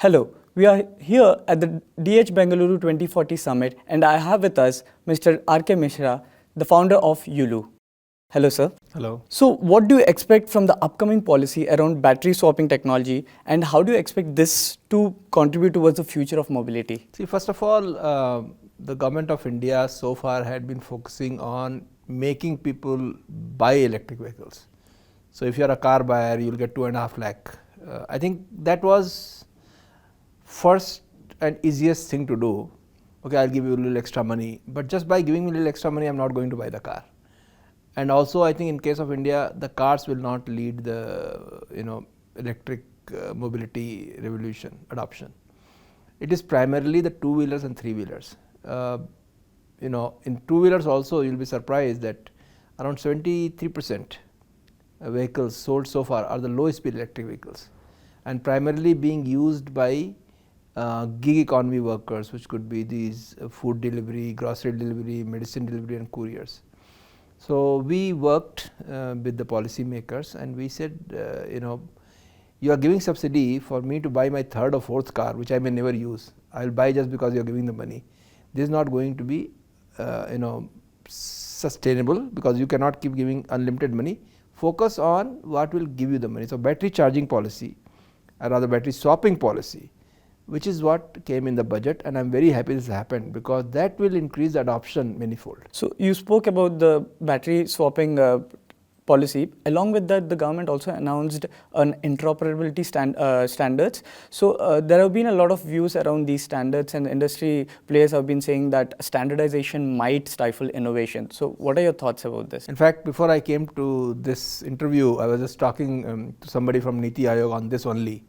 Hello, we are here at the DH Bengaluru 2040 Summit and I have with us Mr. K Misra, the founder of Yulu. Hello, sir. Hello. So, what do you expect from the upcoming policy around battery swapping technology and how do you expect this to contribute towards the future of mobility? See, first of all, the government of India so far had been focusing on making people buy electric vehicles. So, if you are a car buyer, you will get 2.5 lakh. I think that was first and easiest thing to do. Okay, I'll give you a little extra money, but just by giving me a little extra money, I'm not going to buy the car. And also, I think in case of India, the cars will not lead the electric mobility revolution adoption. It is primarily the two-wheelers and three-wheelers. In two-wheelers also, you'll be surprised that around 73% vehicles sold so far are the low-speed electric vehicles, and primarily being used by gig economy workers, which could be these food delivery, grocery delivery, medicine delivery, and couriers. So, we worked with the policy makers and we said, you are giving subsidy for me to buy my third or fourth car, which I may never use. I will buy just because you are giving the money. This is not going to be sustainable, because you cannot keep giving unlimited money. Focus on what will give you the money. So, battery charging policy, or rather battery swapping policy, which is what came in the budget, and I am very happy this happened because that will increase the adoption manifold. So, you spoke about the battery swapping policy. Along with that, the government also announced an interoperability standards. So, there have been a lot of views around these standards and industry players have been saying that standardization might stifle innovation. So, what are your thoughts about this? In fact, before I came to this interview, I was just talking to somebody from Niti Aayog on this only.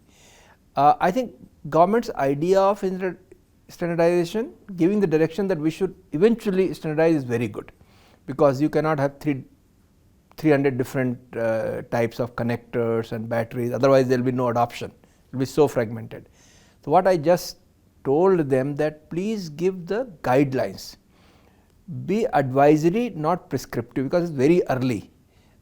I think government's idea of standardization, giving the direction that we should eventually standardize, is very good, because you cannot have 300 different types of connectors and batteries, otherwise there will be no adoption, it will be so fragmented. So, what I just told them that please give the guidelines, be advisory, not prescriptive, because it is very early.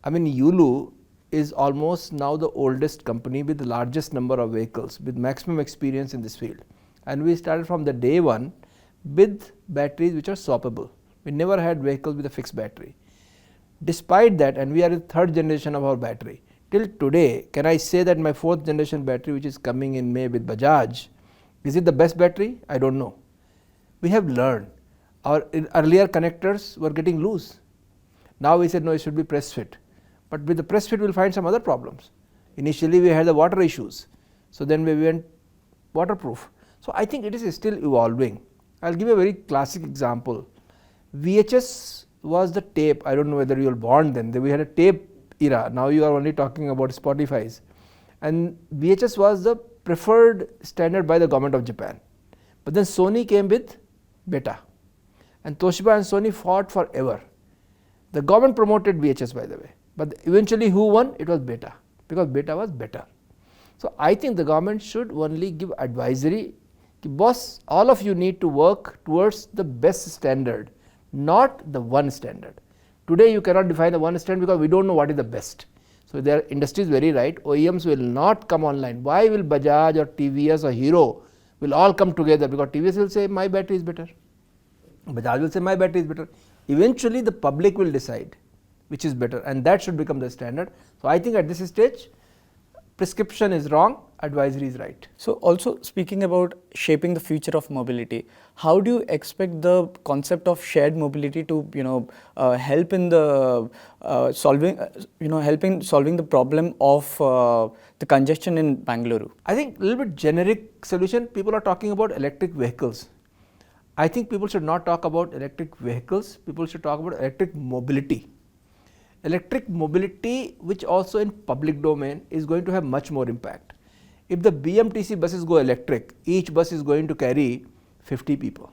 I mean, Yulu is almost now the oldest company with the largest number of vehicles with maximum experience in this field, and we started from the day one with batteries which are swappable. We never had vehicles with a fixed battery. Despite that, and we are in third generation of our battery, till today can I say that my fourth generation battery, which is coming in May with Bajaj, is it the best battery? I don't know. We have learned. Our earlier connectors were getting loose. Now we said no, it should be press fit. But with the press fit we will find some other problems. Initially we had the water issues, so then we went waterproof. So, I think it is still evolving. I will give a very classic example. VHS was the tape. I don't know whether you were born then. We had a tape era. Now you are only talking about Spotify's, and VHS was the preferred standard by the government of Japan. But then Sony came with Beta, and Toshiba and Sony fought forever. The government promoted VHS, by the way, but eventually who won? It was Beta, because Beta was better. So, I think the government should only give advisory. Boss, all of you need to work towards the best standard, not the one standard. Today you cannot define the one standard because we don't know what is the best. So, their industry is very right. OEMs will not come online. Why will Bajaj or TVS or Hero will all come together? Because TVS will say my battery is better, Bajaj will say my battery is better. Eventually the public will decide which is better, and that should become the standard. So, I think at this stage prescription is wrong, advisory is right. So, also speaking about shaping the future of mobility, how do you expect the concept of shared mobility to help in the solving the problem of the congestion in Bengaluru? I think a little bit generic solution. People are talking about electric vehicles. I think people should not talk about electric vehicles, people should talk about electric mobility. Electric mobility, which also in public domain, is going to have much more impact. If the BMTC buses go electric, each bus is going to carry 50 people,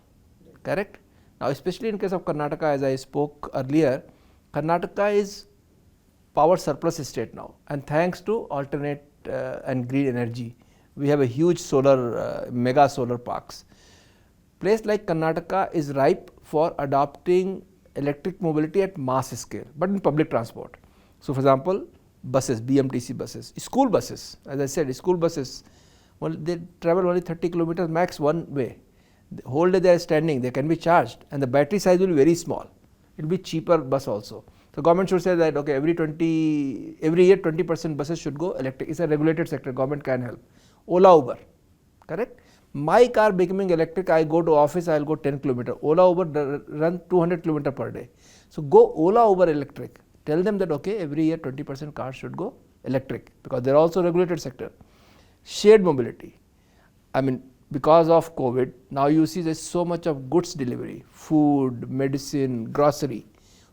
correct? Now, especially in case of Karnataka, as I spoke earlier, Karnataka is power surplus state now, and thanks to alternate and green energy, we have a huge solar, mega solar parks. Place like Karnataka is ripe for adopting electric mobility at mass scale, but in public transport. So, for example, buses, BMTC buses, school buses, as I said, school buses Well, they travel only 30 kilometers max one way. The whole day they are standing, they can be charged, and the battery size will be very small. It will be cheaper bus also. So government should say that okay, every year 20% buses should go electric. It's a regulated sector, government can help. Ola, Uber, correct? My car becoming electric, I go to office, I will go 10 kilometer. Ola, Uber run 200 kilometer per day. So go Ola, Uber electric. Tell them that okay, every year 20% cars should go electric, because they are also regulated sector. Shared mobility. I mean, because of COVID, now you see there is so much of goods delivery, food, medicine, grocery.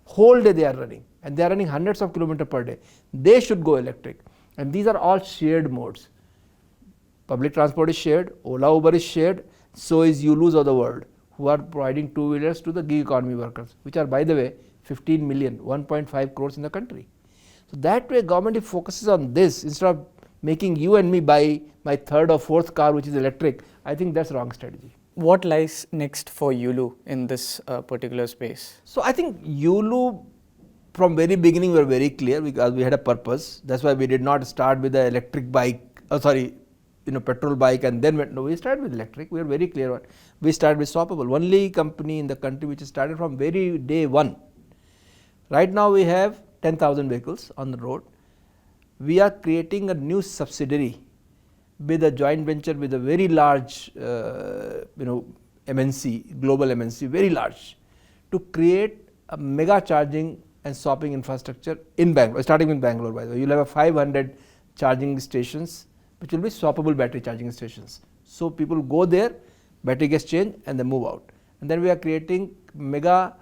Whole day they are running, and they are running hundreds of kilometers per day. They should go electric, and these are all shared modes. Public transport is shared, Ola, Uber is shared, so is Yulu's of the world, who are providing two-wheelers to the gig economy workers, which are, by the way, 15 million, 1.5 crores in the country. So that way government, if focuses on this, instead of making you and me buy my third or fourth car which is electric, I think that's wrong strategy. What lies next for Yulu in this particular space? So I think Yulu, from very beginning we were very clear, because we had a purpose. That's why we did not start with the electric bike, petrol bike, and then went, no, we started with electric. We were very clear on. We started with swappable. Only company in the country which started from very day one. Right now we have 10,000 vehicles on the road. We are creating a new subsidiary with a joint venture with a very large, MNC, global MNC, very large, to create a mega charging and swapping infrastructure in Bangalore, starting with Bangalore, by the way. You will have 500 charging stations, which will be swappable battery charging stations. So people go there, battery gets changed, and they move out. And then we are creating mega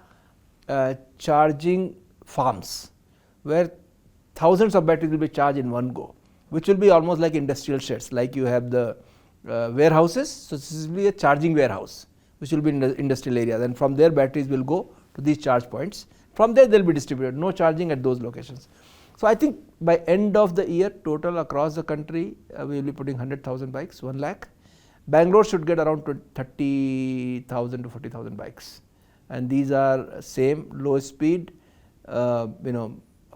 charging farms, where thousands of batteries will be charged in one go, which will be almost like industrial sheds, like you have the warehouses. So this will be a charging warehouse, which will be in the industrial area. Then from there batteries will go to these charge points. From there they will be distributed, no charging at those locations. So I think by end of the year, total across the country, we will be putting 100,000 bikes, 1 lakh. Bangalore should get around 30,000 to 40,000 bikes, and these are same low speed,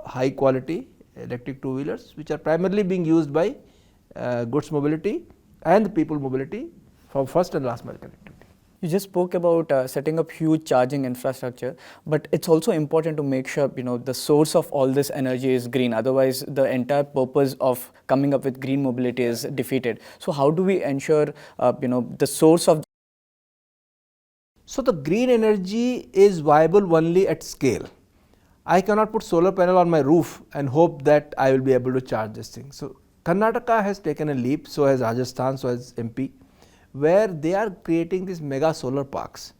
high quality electric two-wheelers, which are primarily being used by goods mobility and people mobility for first and last mile connectivity. You just spoke about setting up huge charging infrastructure, but it's also important to make sure the source of all this energy is green. Otherwise, the entire purpose of coming up with green mobility is defeated. So, how do we ensure the source of? So the green energy is viable only at scale. I cannot put solar panel on my roof and hope that I will be able to charge this thing. So Karnataka has taken a leap, so has Rajasthan, so has MP, where they are creating these mega solar parks.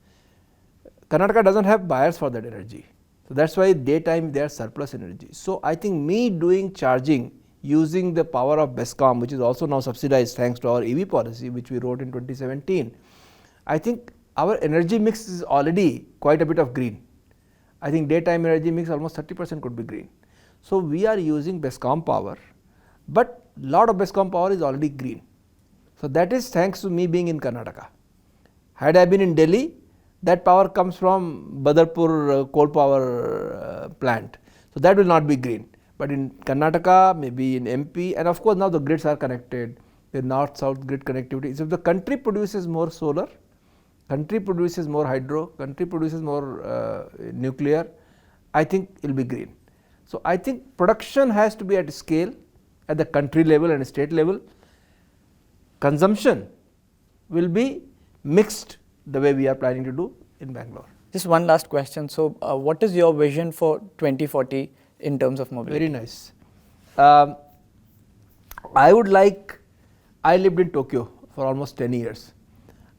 Karnataka doesn't have buyers for that energy. So that's why daytime they are surplus energy. So I think me doing charging using the power of BESCOM, which is also now subsidized thanks to our EV policy, which we wrote in 2017, I think our energy mix is already quite a bit of green. I think daytime energy mix almost 30% could be green. So we are using BESCOM power, but lot of BESCOM power is already green. So that is thanks to me being in Karnataka. Had I been in Delhi, that power comes from Badarpur coal power plant. So that will not be green. But in Karnataka, maybe in MP, and of course now the grids are connected, the north-south grid connectivity. So if the country produces more solar, country produces more hydro, country produces more nuclear, I think it will be green. So I think production has to be at scale at the country level and state level. Consumption will be mixed the way we are planning to do in Bangalore. Just one last question. So what is your vision for 2040 in terms of mobility? Very nice. I lived in Tokyo for almost 10 years.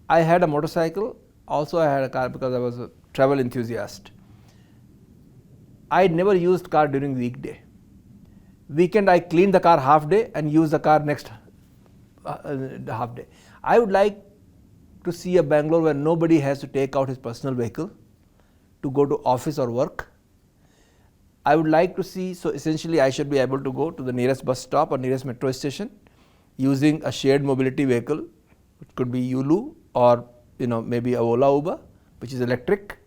I had a motorcycle, also I had a car because I was a travel enthusiast. I never used car during weekday. Weekend I cleaned the car half day and use the car next half day. I would like to see a Bangalore where nobody has to take out his personal vehicle to go to office or work. I would like to see, so essentially I should be able to go to the nearest bus stop or nearest metro station using a shared mobility vehicle, which could be Yulu or maybe a Ola Uber, which is electric.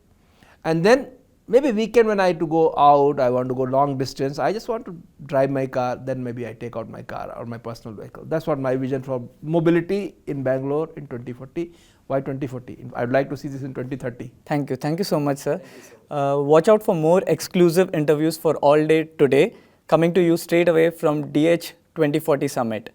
And then maybe weekend when I to go out, I want to go long distance, I just want to drive my car, then maybe I take out my car or my personal vehicle. That's what my vision for mobility in Bangalore in 2040. Why 2040? I'd like to see this in 2030. Thank you. Thank you so much, sir. Watch out for more exclusive interviews for All Day today, coming to you straight away from DH 2040 Summit.